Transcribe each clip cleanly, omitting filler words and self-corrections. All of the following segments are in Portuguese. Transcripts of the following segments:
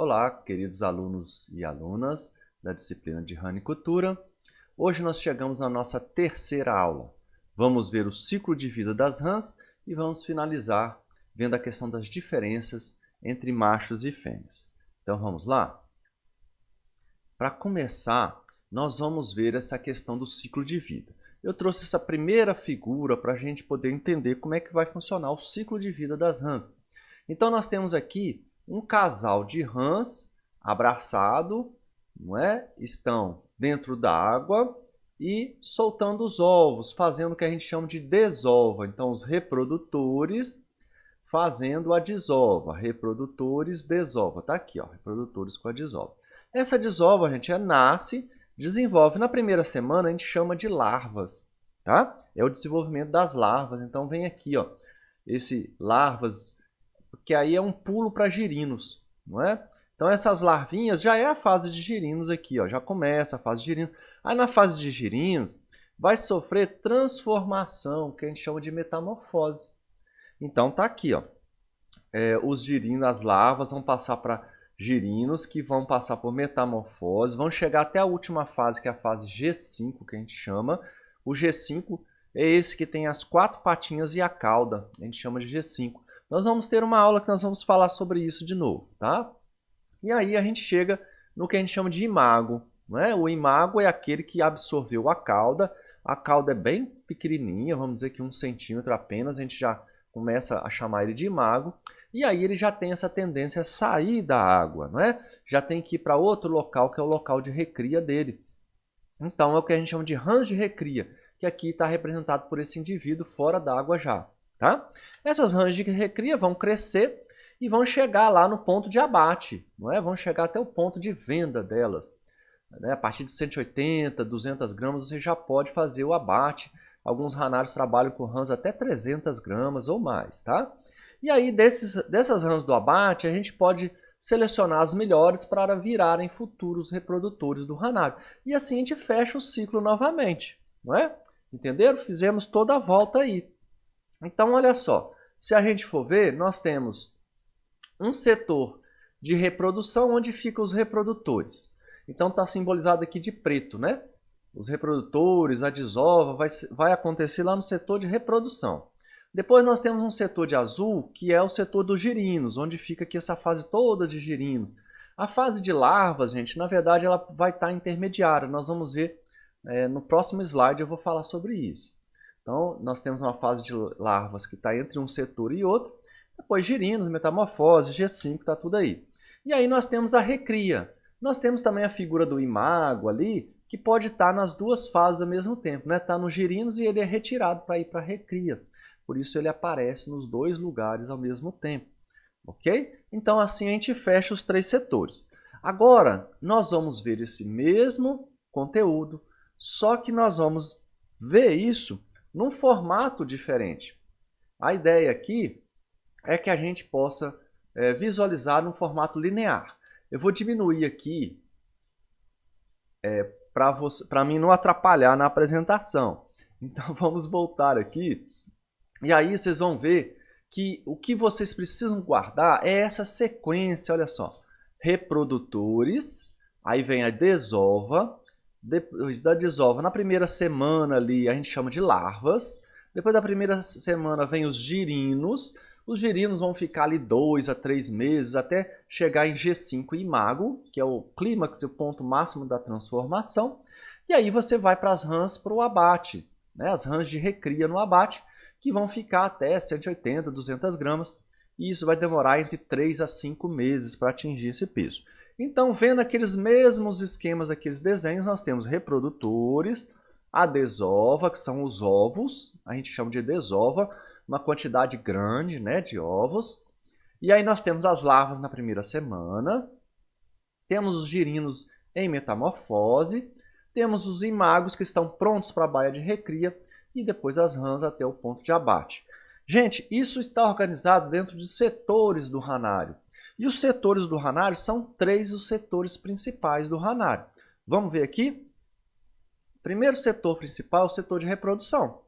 Olá, queridos alunos e alunas da disciplina de Ranicultura. Hoje nós chegamos à nossa terceira aula. Vamos ver o ciclo de vida das rãs e vamos finalizar vendo a questão das diferenças entre machos e fêmeas. Então vamos lá? Para começar, nós vamos ver essa questão do ciclo de vida. Eu trouxe essa primeira figura para a gente poder entender como é que vai funcionar o ciclo de vida das rãs. Então nós temos aqui um casal de rãs abraçado, não é? Estão dentro da água e soltando os ovos, fazendo o que a gente chama de desova. Então os reprodutores fazendo a desova, reprodutores, desova. Tá aqui, ó, reprodutores com a desova. Essa desova, gente, nasce, desenvolve. Na primeira semana a gente chama de larvas, tá? É o desenvolvimento das larvas. Então vem aqui, ó, esse larvas, porque aí é um pulo para girinos, não é? Então essas larvinhas já é a fase de girinos aqui, ó, já começa a fase de girinos. Aí na fase de girinos vai sofrer transformação, que a gente chama de metamorfose. Então tá aqui, ó, os girinos, as larvas vão passar para girinos, que vão passar por metamorfose, vão chegar até a última fase, que é a fase G5, que a gente chama. O G5 é esse que tem as 4 patinhas e a cauda, a gente chama de G5. Nós vamos ter uma aula que nós vamos falar sobre isso de novo, tá? E aí a gente chega no que a gente chama de imago, né? O imago é aquele que absorveu a cauda é bem pequenininha, vamos dizer que 1 centímetro apenas, a gente já começa a chamar ele de imago, e aí ele já tem essa tendência a sair da água, não é? Já tem que ir para outro local, que é o local de recria dele. Então é o que a gente chama de rãs de recria, que aqui está representado por esse indivíduo fora da água já. Tá? Essas rãs de recria vão crescer e vão chegar lá no ponto de abate, não é? Vão chegar até o ponto de venda delas. Né? A partir de 180, 200 gramas você já pode fazer o abate. Alguns ranários trabalham com rãs até 300 gramas ou mais. Tá? E aí dessas rãs do abate a gente pode selecionar as melhores para virarem futuros reprodutores do ranário. E assim a gente fecha o ciclo novamente. Não é? Entenderam? Fizemos toda a volta aí. Então, olha só, se a gente for ver, nós temos um setor de reprodução onde ficam os reprodutores. Então, está simbolizado aqui de preto, né? Os reprodutores, a desova, vai acontecer lá no setor de reprodução. Depois nós temos um setor de azul, que é o setor dos girinos, onde fica aqui essa fase toda de girinos. A fase de larvas, gente, na verdade, ela vai estar intermediária. Nós vamos ver no próximo slide, eu vou falar sobre isso. Então, nós temos uma fase de larvas que está entre um setor e outro. Depois, girinos, metamorfose, G5, está tudo aí. E aí nós temos a recria. Nós temos também a figura do imago ali, que pode estar nas duas fases ao mesmo tempo. Né? Está nos girinos e ele é retirado para ir para a recria. Por isso ele aparece nos 2 lugares ao mesmo tempo. Ok? Então, assim a gente fecha os 3 setores. Agora, nós vamos ver esse mesmo conteúdo, só que nós vamos ver isso num formato diferente. A ideia aqui é que a gente possa visualizar num formato linear. Eu vou diminuir aqui para mim não atrapalhar na apresentação. Então vamos voltar aqui e aí vocês vão ver que o que vocês precisam guardar é essa sequência, olha só. Reprodutores, aí vem a desova. Depois da desova, na primeira semana ali, a gente chama de larvas. Depois da primeira semana vem os girinos. Os girinos vão ficar ali 2 a 3 meses até chegar em G5 imago, que é o clímax, o ponto máximo da transformação. E aí você vai para as rãs para o abate, né? As rãs de recria no abate, que vão ficar até 180, 200 gramas. E isso vai demorar entre 3 a 5 meses para atingir esse peso. Então, vendo aqueles mesmos esquemas, aqueles desenhos, nós temos reprodutores, a desova, que são os ovos, a gente chama de desova, uma quantidade grande, né, de ovos. E aí nós temos as larvas na primeira semana, temos os girinos em metamorfose, temos os imagos que estão prontos para a baia de recria e depois as rãs até o ponto de abate. Gente, isso está organizado dentro de setores do ranário. E os setores do ranário são 3 os setores principais do ranário. Vamos ver aqui? Primeiro setor principal é o setor de reprodução.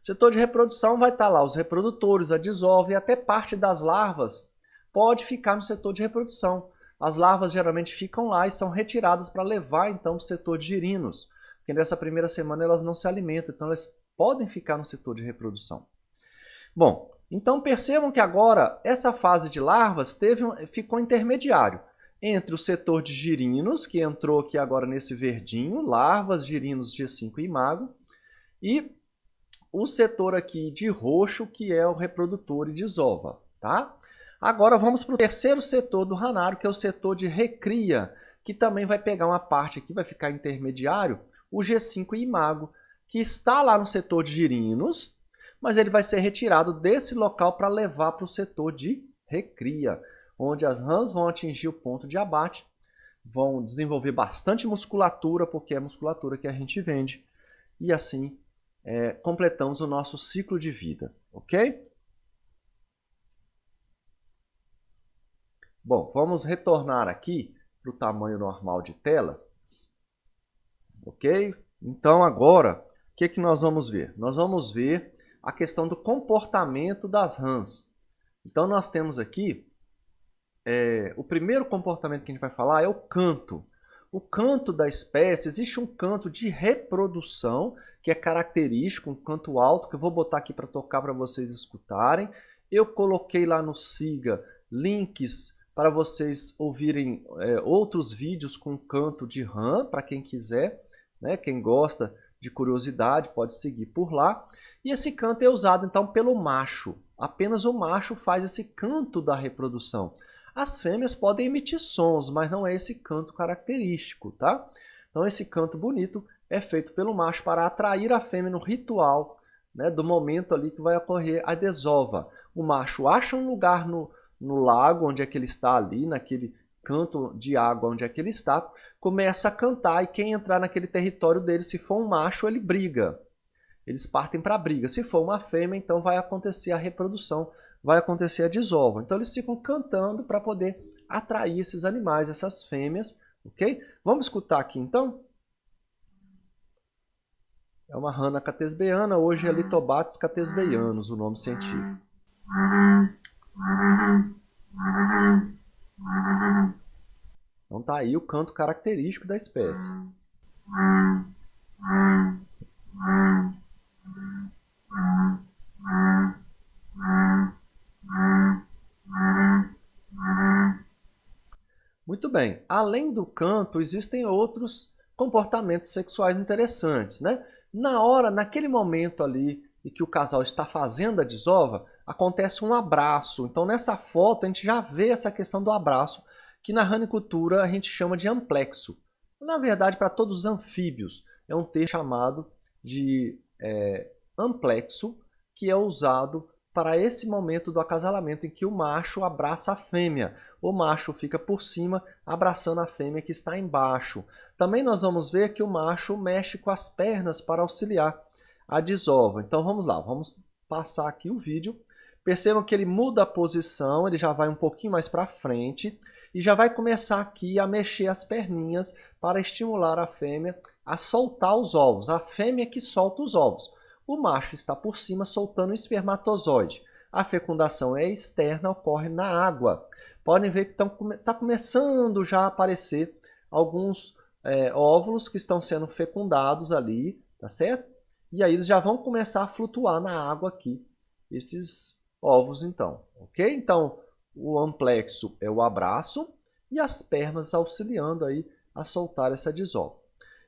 O setor de reprodução vai estar lá os reprodutores, a desova e até parte das larvas pode ficar no setor de reprodução. as larvas geralmente ficam lá e são retiradas para levar então para o setor de girinos, porque nessa primeira semana elas não se alimentam, então elas podem ficar no setor de reprodução. Bom, então percebam que agora essa fase de larvas ficou intermediário entre o setor de girinos, que entrou aqui agora nesse verdinho, larvas, girinos, G5 e imago, e o setor aqui de roxo, que é o reprodutor e desova, tá? Agora vamos para o terceiro setor do ranário, que é o setor de recria, que também vai pegar uma parte aqui, vai ficar intermediário, o G5 e imago, que está lá no setor de girinos, mas ele vai ser retirado desse local para levar para o setor de recria, onde as rãs vão atingir o ponto de abate, vão desenvolver bastante musculatura, porque é a musculatura que a gente vende, e assim completamos o nosso ciclo de vida, ok? Bom, vamos retornar aqui para o tamanho normal de tela, ok? Então agora, o que nós vamos ver? Nós vamos ver a questão do comportamento das rãs. Então nós temos aqui, o primeiro comportamento que a gente vai falar é o canto. O canto da espécie, existe um canto de reprodução, que é característico, um canto alto, que eu vou botar aqui para tocar para vocês escutarem. Eu coloquei lá no Siga links para vocês ouvirem outros vídeos com canto de rã, para quem quiser, né? Quem gosta de curiosidade pode seguir por lá. E esse canto é usado então pelo macho. Apenas o macho faz esse canto da reprodução. As fêmeas podem emitir sons, mas não é esse canto característico, tá? Então esse canto bonito é feito pelo macho para atrair a fêmea no ritual, né, do momento ali que vai ocorrer a desova. O macho acha um lugar no lago onde é que ele está ali, naquele canto de água onde é que ele está, começa a cantar e quem entrar naquele território dele, se for um macho, ele briga. Eles partem para a briga. Se for uma fêmea, então vai acontecer a reprodução, vai acontecer a desova. Então eles ficam cantando para poder atrair esses animais, essas fêmeas, ok? Vamos escutar aqui então? É uma rana catesbeana, hoje é Litobates catesbeianus, o nome científico. Então tá aí o canto característico da espécie. Muito bem, além do canto, existem outros comportamentos sexuais interessantes, né? Naquele momento ali em que o casal está fazendo a desova, acontece um abraço. Então nessa foto a gente já vê essa questão do abraço, que na ranicultura a gente chama de amplexo. Na verdade, para todos os anfíbios, é um termo chamado de amplexo, que é usado para esse momento do acasalamento em que o macho abraça a fêmea. O macho fica por cima, abraçando a fêmea que está embaixo. Também nós vamos ver que o macho mexe com as pernas para auxiliar a desova. Então vamos lá, vamos passar aqui o vídeo. Percebam que ele muda a posição, ele já vai um pouquinho mais para frente e já vai começar aqui a mexer as perninhas para estimular a fêmea a soltar os ovos. A fêmea que solta os ovos. O macho está por cima soltando o espermatozoide. A fecundação é externa, ocorre na água. Podem ver que está começando já a aparecer alguns óvulos que estão sendo fecundados ali, tá certo? E aí eles já vão começar a flutuar na água aqui, esses ovos então, ok? Então, o amplexo é o abraço e as pernas auxiliando aí a soltar essa desova.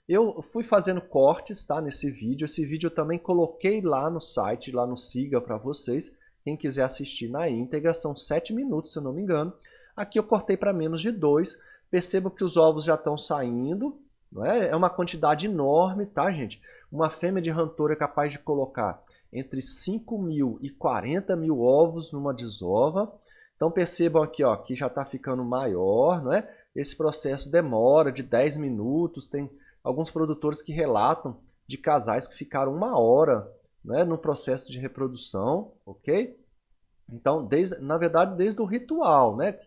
Eu fui fazendo cortes, tá, nesse vídeo. Esse vídeo eu também coloquei lá no site, lá no Siga para vocês. Quem quiser assistir na íntegra, são 7 minutos, se eu não me engano. Aqui eu cortei para menos de 2. Percebo que os ovos já estão saindo. Não é? É uma quantidade enorme, tá, gente? Uma fêmea de rantoura é capaz de colocar entre 5.000 e 40.000 ovos numa desova. Então percebam aqui, ó, que já está ficando maior, não é? Esse processo demora de 10 minutos, tem alguns produtores que relatam de casais que ficaram 1 hora, né, no processo de reprodução, ok? Então, na verdade, desde o ritual, né?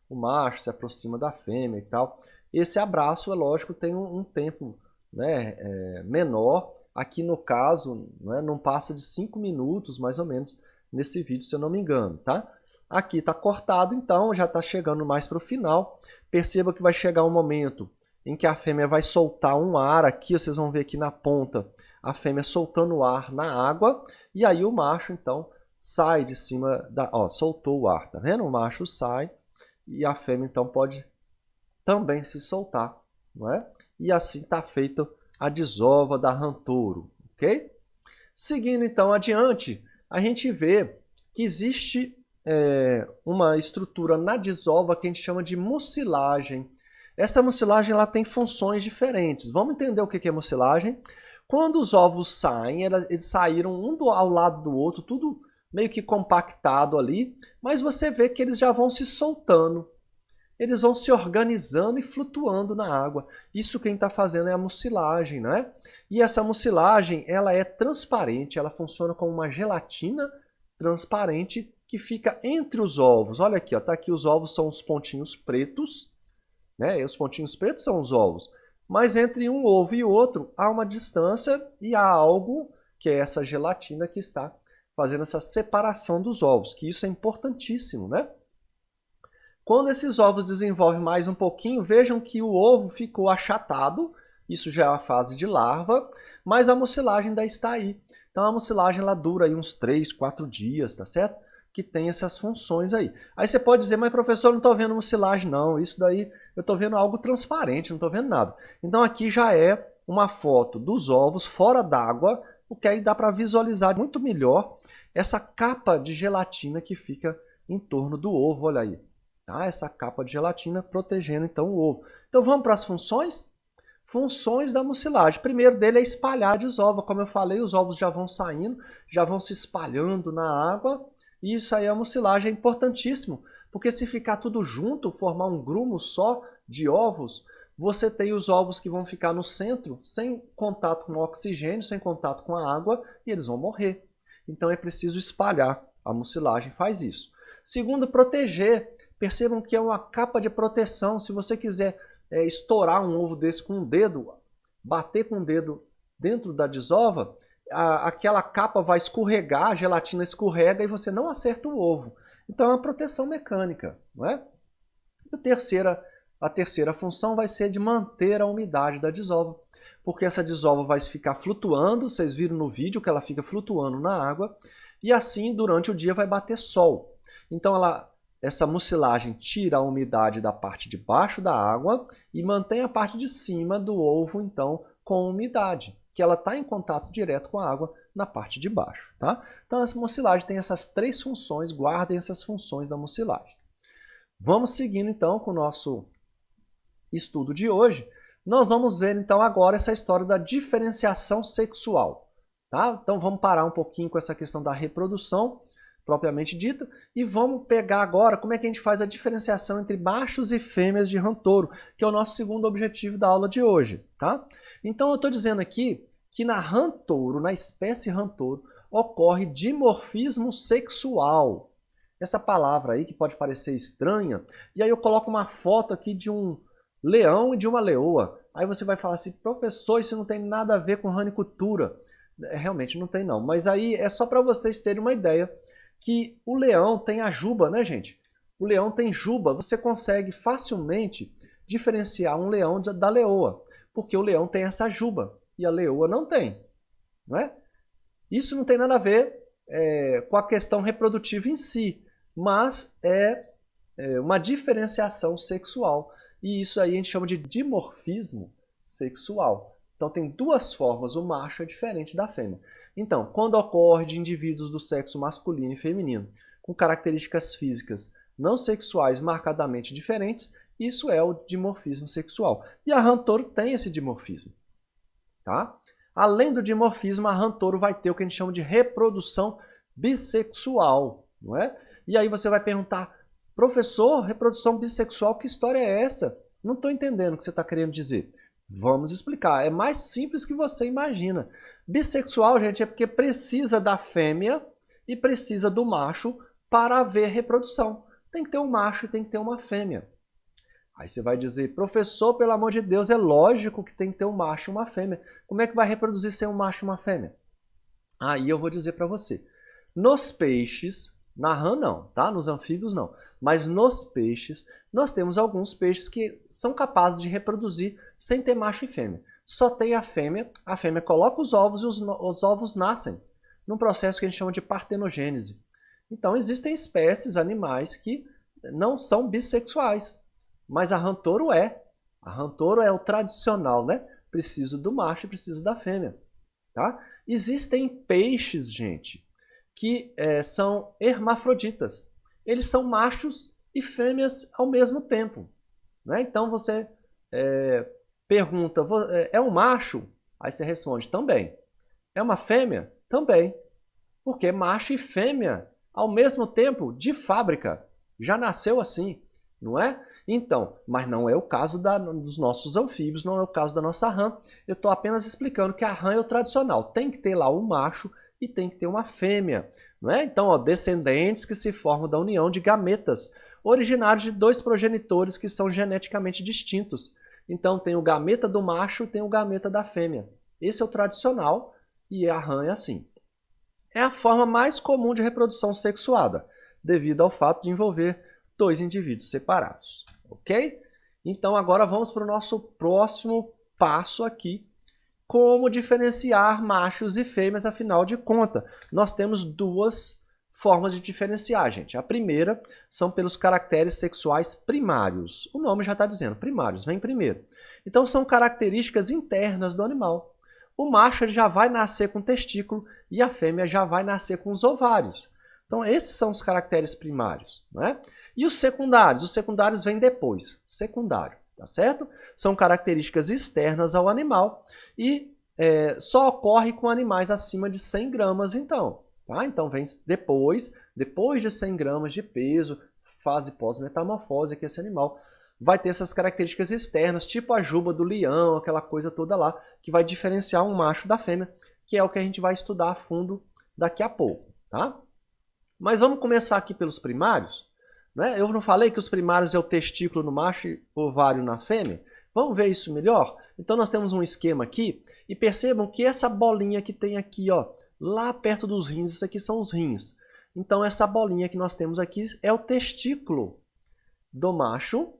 O macho se aproxima da fêmea e tal. Esse abraço, é lógico, tem um tempo, né, menor. Aqui no caso, né, não passa de 5 minutos, mais ou menos, nesse vídeo, se eu não me engano, tá? Aqui está cortado, então já está chegando mais para o final. Perceba que vai chegar um momento em que a fêmea vai soltar um ar aqui, vocês vão ver aqui na ponta, a fêmea soltando o ar na água, e aí o macho, então, sai de cima da... Ó, soltou o ar, tá vendo? O macho sai e a fêmea, então, pode também se soltar, não é? E assim está feita a desova da rã touro, ok? Seguindo, então, adiante, a gente vê que existe uma estrutura na desova que a gente chama de mucilagem. Essa mucilagem ela tem funções diferentes. Vamos entender o que é mucilagem? Quando os ovos saem, eles saíram um ao lado do outro, tudo meio que compactado ali, mas você vê que eles já vão se soltando. Eles vão se organizando e flutuando na água. Isso quem está fazendo é a mucilagem, né? E essa mucilagem, ela é transparente, ela funciona como uma gelatina transparente que fica entre os ovos. Olha aqui, ó, tá aqui os ovos são os pontinhos pretos, né? E os pontinhos pretos são os ovos. Mas entre um ovo e outro há uma distância e há algo que é essa gelatina que está fazendo essa separação dos ovos, que isso é importantíssimo, né? Quando esses ovos desenvolvem mais um pouquinho, vejam que o ovo ficou achatado, isso já é a fase de larva, mas a mucilagem ainda está aí. Então a mucilagem ela dura aí uns 3, 4 dias, tá certo? Que tem essas funções aí. Aí você pode dizer, mas professor, eu não estou vendo mucilagem não, isso daí eu estou vendo algo transparente, não estou vendo nada. Então aqui já é uma foto dos ovos fora d'água, o que aí dá para visualizar muito melhor essa capa de gelatina que fica em torno do ovo, olha aí. Tá? Essa capa de gelatina protegendo então o ovo. Então vamos para as funções? Funções da mucilagem. O primeiro dele é espalhar a desova. Como eu falei, os ovos já vão saindo, já vão se espalhando na água. E isso aí, a mucilagem é importantíssimo, porque se ficar tudo junto, formar um grumo só de ovos, você tem os ovos que vão ficar no centro, sem contato com o oxigênio, sem contato com a água, e eles vão morrer. Então é preciso espalhar. A mucilagem faz isso. Segundo, proteger. Percebam que é uma capa de proteção. Se você quiser estourar um ovo desse com um dedo, bater com o dedo dentro da desova, aquela capa vai escorregar, a gelatina escorrega e você não acerta o ovo. Então é uma proteção mecânica, não é? E a terceira função vai ser de manter a umidade da desova, porque essa desova vai ficar flutuando, vocês viram no vídeo que ela fica flutuando na água, e assim durante o dia vai bater sol. Então essa mucilagem tira a umidade da parte de baixo da água e mantém a parte de cima do ovo, então, com umidade, que ela está em contato direto com a água na parte de baixo. Tá? Então, essa mucilagem tem essas 3 funções, guardem essas funções da mucilagem. Vamos seguindo, então, com o nosso estudo de hoje. Nós vamos ver, então, agora essa história da diferenciação sexual. Tá? Então, vamos parar um pouquinho com essa questão da reprodução, propriamente dita, e vamos pegar agora como é que a gente faz a diferenciação entre machos e fêmeas de rã touro, que é o nosso segundo objetivo da aula de hoje. Tá? Então eu estou dizendo aqui que na rã touro, na espécie rã touro, ocorre dimorfismo sexual. Essa palavra aí que pode parecer estranha, e aí eu coloco uma foto aqui de um leão e de uma leoa. Aí você vai falar assim, professor, isso não tem nada a ver com ranicultura. Realmente não tem não, mas aí é só para vocês terem uma ideia que o leão tem a juba, né, gente? O leão tem juba, você consegue facilmente diferenciar um leão da leoa, porque o leão tem essa juba e a leoa não tem, não é? Isso não tem nada a ver com a questão reprodutiva em si, mas é uma diferenciação sexual, e isso aí a gente chama de dimorfismo sexual. Então tem 2 formas, o macho é diferente da fêmea. Então, quando ocorre de indivíduos do sexo masculino e feminino com características físicas não sexuais marcadamente diferentes, isso é o dimorfismo sexual. E a rã touro tem esse dimorfismo. Tá? Além do dimorfismo, a rã touro vai ter o que a gente chama de reprodução bissexual. Não é? E aí você vai perguntar, professor, reprodução bissexual, que história é essa? Não estou entendendo o que você está querendo dizer. Vamos explicar. É mais simples que você imagina. Bissexual, gente, é porque precisa da fêmea e precisa do macho para haver reprodução. Tem que ter um macho e tem que ter uma fêmea. Aí você vai dizer, professor, pelo amor de Deus, é lógico que tem que ter um macho e uma fêmea. Como é que vai reproduzir sem um macho e uma fêmea? Aí eu vou dizer para você. Nos peixes, Na rã não, tá? Nos anfíbios não. Mas nos peixes, nós temos alguns peixes que são capazes de reproduzir sem ter macho e fêmea. Só tem a fêmea coloca os ovos e os ovos nascem num processo que a gente chama de partenogênese. Então existem espécies animais que não são bissexuais, mas a rã-touro é. A rã-touro é o tradicional, né? Preciso do macho e preciso da fêmea, tá? Existem peixes, gente, que são hermafroditas. Eles são machos e fêmeas ao mesmo tempo, né? Então você pergunta, é um macho? Aí você responde, também. É uma fêmea? Também. Porque macho e fêmea, ao mesmo tempo, de fábrica. Já nasceu assim, não é? Então, mas não é o caso dos nossos anfíbios, não é o caso da nossa rã. Eu estou apenas explicando que a rã é o tradicional. Tem que ter lá um macho e tem que ter uma fêmea, não é? Então, ó, descendentes que se formam da união de gametas, originários de dois progenitores que são geneticamente distintos. Então, tem o gameta do macho e tem o gameta da fêmea. Esse é o tradicional e a rã é assim. É a forma mais comum de reprodução sexuada, devido ao fato de envolver dois indivíduos separados, ok? Então agora vamos para o nosso próximo passo aqui, como diferenciar machos e fêmeas, afinal de contas. Nós temos duas formas de diferenciar, gente. A primeira são pelos caracteres sexuais primários. O nome já está dizendo, primários, vem primeiro. Então são características internas do animal. O macho ele já vai nascer com testículo e a fêmea já vai nascer com os ovários. Então esses são os caracteres primários, né? E os secundários vêm depois, secundário, tá certo? São características externas ao animal e só ocorre com animais acima de 100 gramas então, tá? Então vem depois de 100 gramas de peso, fase pós-metamorfose, que esse animal vai ter essas características externas, tipo a juba do leão, aquela coisa toda lá, que vai diferenciar um macho da fêmea, que é o que a gente vai estudar a fundo daqui a pouco, tá? Mas vamos começar aqui pelos primários, né? Eu não falei que os primários é o testículo no macho e o ovário na fêmea? Vamos ver isso melhor? Então nós temos um esquema aqui, e percebam que essa bolinha que tem aqui, ó, lá perto dos rins, isso aqui são os rins. Então essa bolinha que nós temos aqui é o testículo do macho.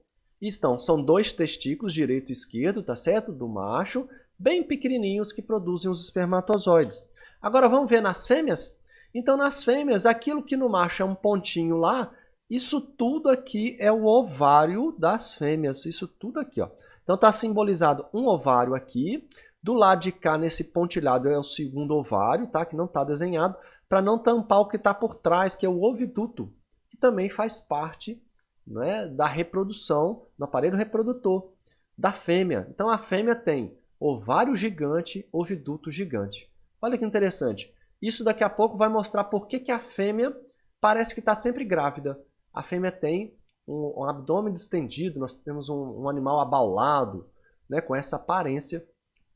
São dois testículos, direito e esquerdo, tá certo? Do macho, bem pequenininhos que produzem os espermatozoides. Agora vamos ver nas fêmeas? Então nas fêmeas, aquilo que no macho é um pontinho lá, isso tudo aqui é o ovário das fêmeas, isso tudo aqui, ó. Então está simbolizado um ovário aqui, do lado de cá nesse pontilhado é o segundo ovário, tá? Que não está desenhado, para não tampar o que está por trás, que é o oviduto, que também faz parte, né, da reprodução, do aparelho reprodutor da fêmea. Então a fêmea tem ovário gigante, oviduto gigante. Olha que interessante. Isso daqui a pouco vai mostrar por que a fêmea parece que está sempre grávida. A fêmea tem um abdômen distendido, nós temos um animal abaulado, né, com essa aparência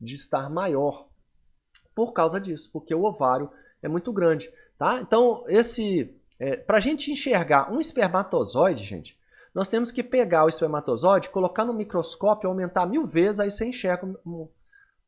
de estar maior. Por causa disso, porque o ovário é muito grande. Tá? Então, para a gente enxergar um espermatozoide, gente, nós temos que pegar o espermatozoide, colocar no microscópio, aumentar 1000 vezes, aí você enxerga o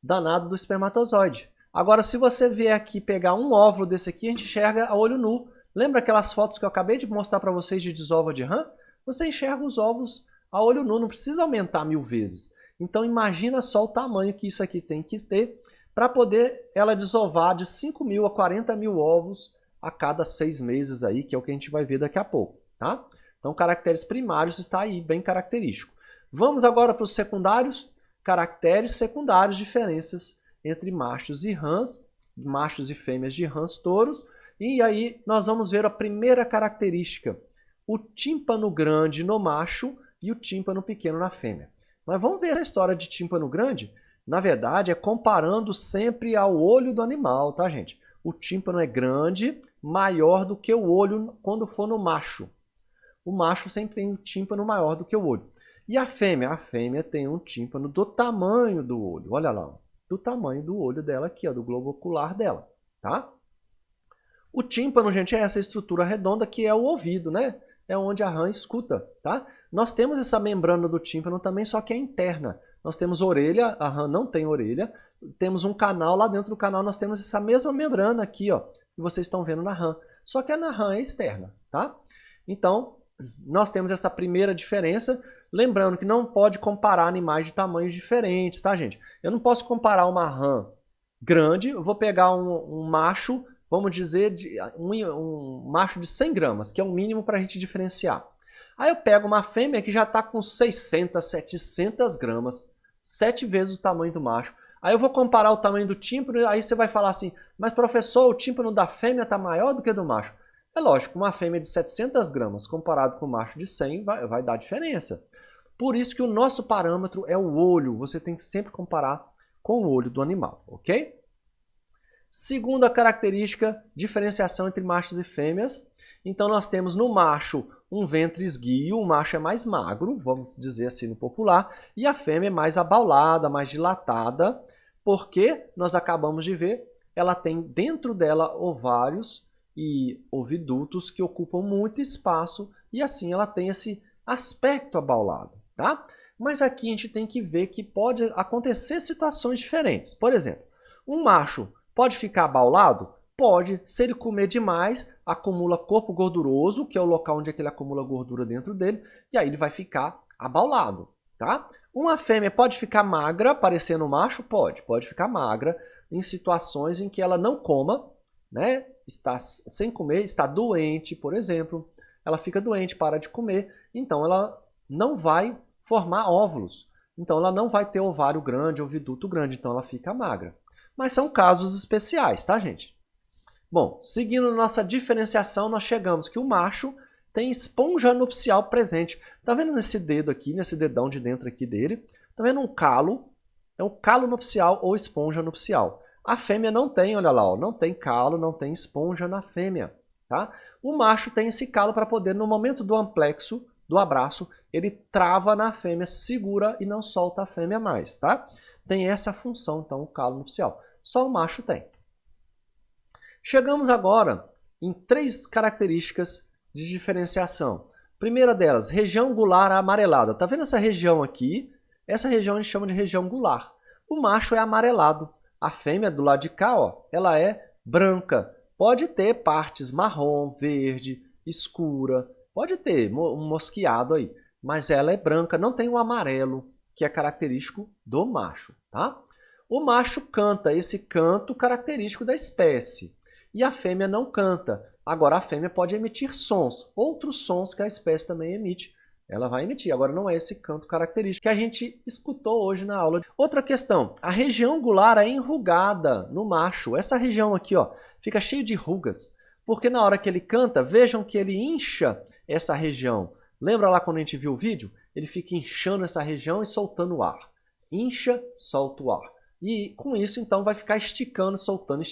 danado do espermatozoide. Agora, se você vier aqui pegar um óvulo desse aqui, a gente enxerga a olho nu. Lembra aquelas fotos que eu acabei de mostrar para vocês de desova de rã? Você enxerga os ovos a olho nu, não precisa aumentar 1000 vezes. Então imagina só o tamanho que isso aqui tem que ter para poder ela desovar de 5.000 a 40.000 ovos a cada 6 meses aí, que é o que a gente vai ver daqui a pouco, tá? Então caracteres primários está aí, bem característico. Vamos agora para os secundários. Caracteres secundários, diferenças entre machos e rãs, machos e fêmeas de rãs touros. E aí nós vamos ver a primeira característica, o tímpano grande no macho e o tímpano pequeno na fêmea. Mas vamos ver a história de tímpano grande? Na verdade, é comparando sempre ao olho do animal, tá, gente? O tímpano é grande, maior do que o olho quando for no macho. O macho sempre tem um tímpano maior do que o olho. E a fêmea? A fêmea tem um tímpano do tamanho do olho. Olha lá, do tamanho do olho dela aqui, ó, do globo ocular dela, tá? O tímpano, gente, é essa estrutura redonda que é o ouvido, né? É onde a rã escuta, tá? Nós temos essa membrana do tímpano também, só que é interna. Nós temos orelha, a rã não tem orelha. Temos um canal, lá dentro do canal nós temos essa mesma membrana aqui, ó, que vocês estão vendo na rã. só que na rã é externa, tá? Então, nós temos essa primeira diferença, lembrando que não pode comparar animais de tamanhos diferentes, tá, gente? Eu não posso comparar uma rã grande, eu vou pegar um macho, vamos dizer, um macho de 100 gramas, que é o mínimo para a gente diferenciar. Aí eu pego uma fêmea que já está com 600, 700 gramas, 7 vezes o tamanho do macho. Aí eu vou comparar o tamanho do tímpano, aí você vai falar assim, mas professor, o tímpano da fêmea está maior do que do macho. É lógico, uma fêmea de 700 gramas comparado com o macho de 100 vai dar diferença. Por isso que o nosso parâmetro é o olho, você tem que sempre comparar com o olho do animal, ok? Segunda característica, diferenciação entre machos e fêmeas. Então nós temos no macho um ventre esguio, o macho é mais magro, vamos dizer assim no popular, e a fêmea é mais abaulada, mais dilatada, porque nós acabamos de ver, ela tem dentro dela ovários e ovidutos que ocupam muito espaço e assim ela tem esse aspecto abaulado, tá? Mas aqui a gente tem que ver que pode acontecer situações diferentes. Por exemplo, um macho pode ficar abaulado? Pode. Se ele comer demais, acumula corpo gorduroso, que é o local onde ele acumula gordura dentro dele, e aí ele vai ficar abaulado, tá? Uma fêmea pode ficar magra, parecendo um macho? Pode ficar magra em situações em que ela não coma, né? Está sem comer, está doente, por exemplo. Ela fica doente, para de comer, então ela não vai formar óvulos. Então ela não vai ter ovário grande, oviduto grande, então ela fica magra. Mas são casos especiais, tá, gente? Bom, seguindo nossa diferenciação, nós chegamos que o macho tem esponja nupcial presente. Tá vendo nesse dedo aqui, nesse dedão de dentro aqui dele? Tá vendo um calo? É um calo nupcial ou esponja nupcial. A fêmea não tem, olha lá, ó, não tem calo, não tem esponja na fêmea, tá? O macho tem esse calo para poder, no momento do amplexo, do abraço, ele trava na fêmea, segura e não solta a fêmea mais, tá? Tem essa função, então, o calo nupcial. Só o macho tem. Chegamos agora em 3 características de diferenciação. Primeira delas, região gular amarelada. Tá vendo essa região aqui? Essa região a gente chama de região gular. O macho é amarelado. A fêmea do lado de cá, ó, ela é branca. Pode ter partes marrom, verde, escura. Pode ter um mosqueado aí. Mas ela é branca, não tem o amarelo, que é característico do macho, tá? O macho canta esse canto característico da espécie. E a fêmea não canta. Agora a fêmea pode emitir sons, outros sons que a espécie também emite. Ela vai emitir, agora não é esse canto característico que a gente escutou hoje na aula. Outra questão, a região gular é enrugada no macho. Essa região aqui, ó, fica cheia de rugas, porque na hora que ele canta, vejam que ele incha essa região. Lembra lá quando a gente viu o vídeo? Ele fica inchando essa região e soltando o ar. Incha, solta o ar. E com isso, então, vai ficar esticando, soltando,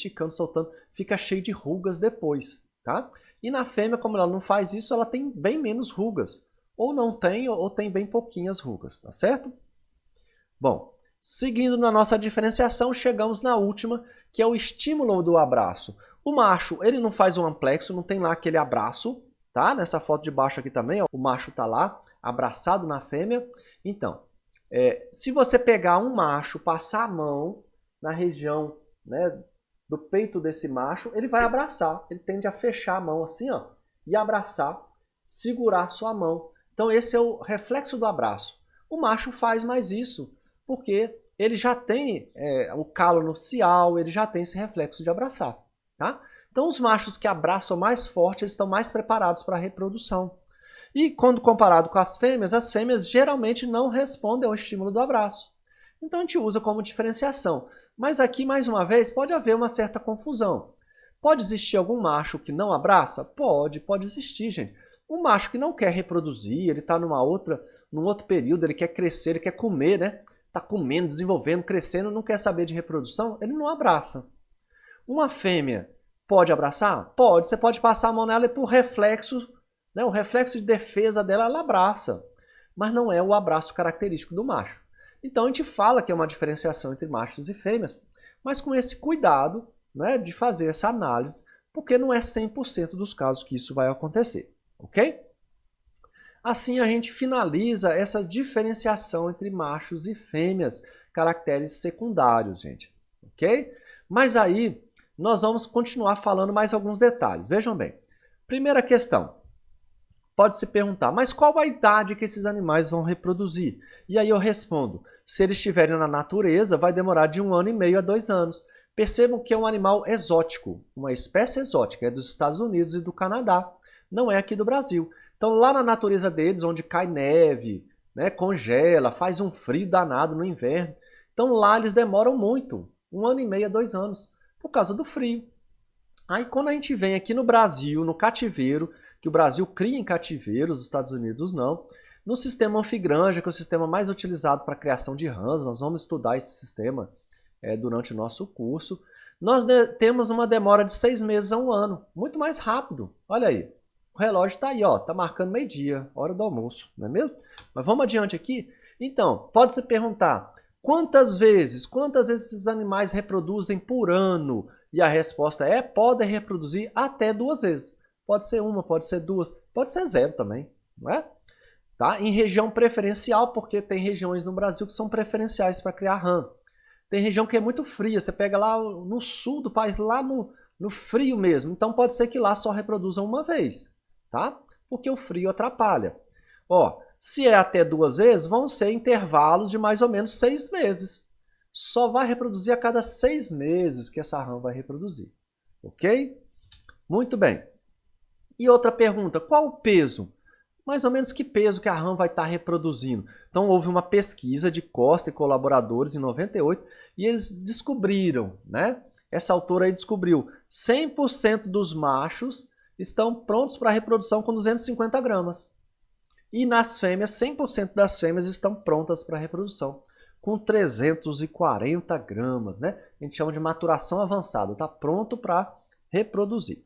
fica cheio de rugas depois, tá? E na fêmea, como ela não faz isso, ela tem bem menos rugas. Ou não tem, ou tem bem pouquinhas rugas, tá certo? Bom, seguindo na nossa diferenciação, chegamos na última, que é o estímulo do abraço. O macho, ele não faz um amplexo, não tem lá aquele abraço, tá? Nessa foto de baixo aqui também, ó, o macho tá lá, abraçado na fêmea. Então, se você pegar um macho, passar a mão na região, né, do peito desse macho, ele vai abraçar. Ele tende a fechar a mão assim, ó, e abraçar, segurar sua mão. Então esse é o reflexo do abraço. O macho faz mais isso, porque ele já tem o calo nupcial, ele já tem esse reflexo de abraçar, tá? Então os machos que abraçam mais forte, eles estão mais preparados para a reprodução. E quando comparado com as fêmeas geralmente não respondem ao estímulo do abraço. Então a gente usa como diferenciação. Mas aqui, mais uma vez, pode haver uma certa confusão. Pode existir algum macho que não abraça? Pode existir, gente. Um macho que não quer reproduzir, ele está num outro período, ele quer crescer, ele quer comer, né? Está comendo, desenvolvendo, crescendo, não quer saber de reprodução, ele não abraça. Uma fêmea pode abraçar? Pode. Você pode passar a mão nela e por reflexo, né, o reflexo de defesa dela, ela abraça. Mas não é o abraço característico do macho. Então a gente fala que é uma diferenciação entre machos e fêmeas, mas com esse cuidado, né, de fazer essa análise, porque não é 100% dos casos que isso vai acontecer, ok? Assim a gente finaliza essa diferenciação entre machos e fêmeas, caracteres secundários, gente, ok? Mas aí nós vamos continuar falando mais alguns detalhes. Vejam bem. Primeira questão. Pode se perguntar, mas qual a idade que esses animais vão reproduzir? E aí eu respondo, se eles estiverem na natureza, vai demorar de 1 ano e meio a 2 anos. Percebam que é um animal exótico, uma espécie exótica, é dos Estados Unidos e do Canadá, não é aqui do Brasil. Então lá na natureza deles, onde cai neve, né, congela, faz um frio danado no inverno, então lá eles demoram muito, 1 ano e meio a 2 anos, por causa do frio. Aí quando a gente vem aqui no Brasil, no cativeiro, que o Brasil cria em cativeiro, os Estados Unidos não, no sistema anfigranja, que é o sistema mais utilizado para a criação de rãs, nós vamos estudar esse sistema durante o nosso curso, nós temos uma demora de 6 meses a 1 ano, muito mais rápido. Olha aí, o relógio está aí, ó, tá marcando meio-dia, hora do almoço, não é mesmo? Mas vamos adiante aqui? Então, pode se perguntar, quantas vezes esses animais reproduzem por ano? E a resposta é, podem reproduzir até 2 vezes. Pode ser 1, pode ser 2, pode ser 0 também, não é? Tá? Em região preferencial, porque tem regiões no Brasil que são preferenciais para criar rã. Tem região que é muito fria, você pega lá no sul do país, lá no frio mesmo. Então pode ser que lá só reproduzam 1 vez, tá? Porque o frio atrapalha. Ó, se é até 2 vezes, vão ser intervalos de mais ou menos 6 meses. Só vai reproduzir a cada 6 meses que essa rã vai reproduzir. Ok? Muito bem. E outra pergunta, qual o peso? Mais ou menos que peso que a rã vai estar reproduzindo? Então houve uma pesquisa de Costa e colaboradores em 98 e eles descobriram, né? Essa autora aí descobriu 100% dos machos estão prontos para reprodução com 250 gramas. E nas fêmeas, 100% das fêmeas estão prontas para reprodução com 340 gramas, né? A gente chama de maturação avançada, está pronto para reproduzir.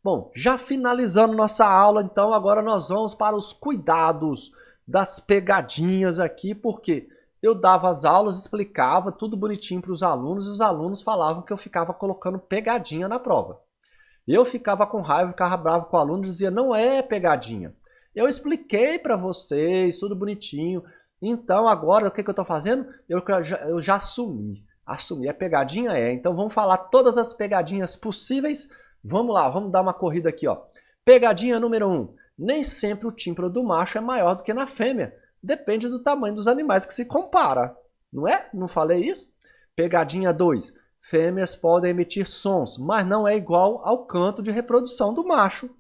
Bom, já finalizando nossa aula, então agora nós vamos para os cuidados das pegadinhas aqui, porque eu dava as aulas, explicava tudo bonitinho para os alunos e os alunos falavam que eu ficava colocando pegadinha na prova. Eu ficava com raiva, ficava bravo com o aluno e dizia, não é pegadinha. Eu expliquei para vocês, tudo bonitinho. Então agora o que eu estou fazendo? Eu já assumi. Assumi, é pegadinha? É. Então vamos falar todas as pegadinhas possíveis. Vamos lá, vamos dar uma corrida aqui, ó. Pegadinha número 1. Nem sempre o tímpano do macho é maior do que na fêmea. Depende do tamanho dos animais que se compara. Não é? Não falei isso? Pegadinha 2. Fêmeas podem emitir sons, mas não é igual ao canto de reprodução do macho.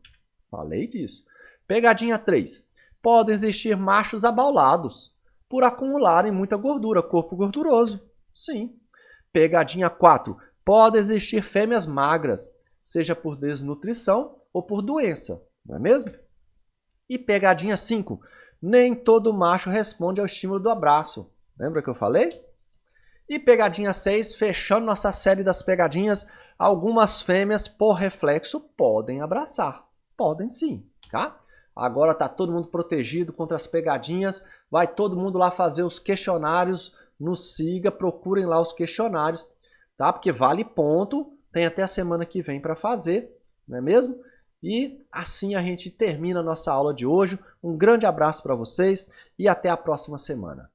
Falei disso. Pegadinha 3. Podem existir machos abaulados por acumularem muita gordura, corpo gorduroso. Sim. Pegadinha 4. Podem existir fêmeas magras, seja por desnutrição ou por doença, não é mesmo? E pegadinha 5, nem todo macho responde ao estímulo do abraço. Lembra que eu falei? E pegadinha 6, fechando nossa série das pegadinhas, algumas fêmeas, por reflexo, podem abraçar. Podem sim, tá? Agora tá todo mundo protegido contra as pegadinhas, vai todo mundo lá fazer os questionários, nos siga, procurem lá os questionários, tá? Porque vale ponto. Tem até a semana que vem para fazer, não é mesmo? E assim a gente termina a nossa aula de hoje. Um grande abraço para vocês e até a próxima semana.